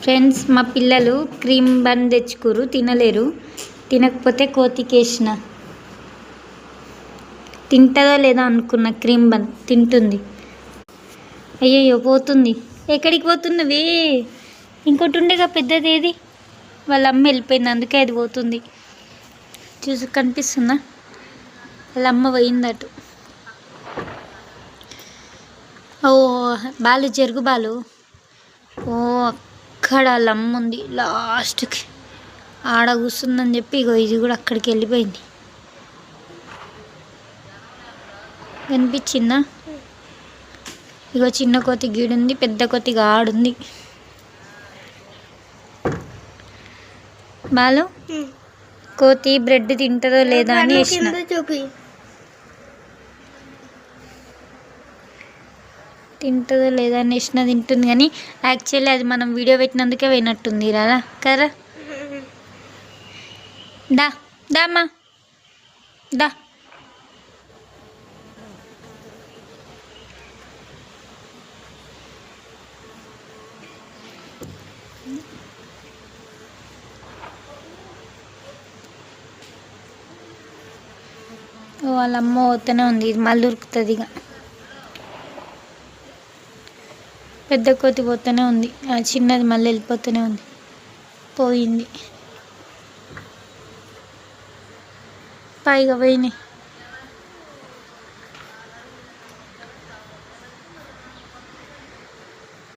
Friends, మా పిల్లలు cream bun తెచ్చుకురు, తినలేరు. తినకపోతే కోతికేసిన. తింటుందో లేదో అనుకున్న. క్రీమ్ బన్ తింటుంది. అయ్యయ్యో పోతుంది. ఎక్కడికి పోతున్నవే? ఇంకోటి ఉండేగా పెద్దది, ఏది? వాళ్ళ అమ్మ వెళ్ళిపోయింది, అందుకే అది పోతుంది. చూసి కనిపిస్తుందా? వాళ్ళ అమ్మ పోయిందటు. ఓ బాలు, జరుగు బాలు. ఓ అక్కడ వాళ్ళ అమ్మ ఉంది లాస్ట్కి, ఆడ కూర్చుందని చెప్పి ఇగో ఇది కూడా అక్కడికి వెళ్ళిపోయింది. కనిపించిందా? ఇగో చిన్న కోతి గీడుంది, పెద్ద కోతి ఆడుంది. బాలు, కోతి బ్రెడ్ తింటుందో లేదా అని వేసిన. తింటుందో లేదా అని వేసిన. తింటుంది, కానీ యాక్చువల్లీ అది మనం వీడియో పెట్టినందుకే పోయినట్టుంది కదా కదా. దా దామ్మా దా. వాళ్ళ అమ్మ పోతూనే ఉంది, ఇది మళ్ళీ ఉరుకుతుంది. ఇక పెద్ద కోతి పోతూనే ఉంది, చిన్నది మళ్ళీ వెళ్ళిపోతూనే ఉంది. పోయింది, పైగా పోయినాయి.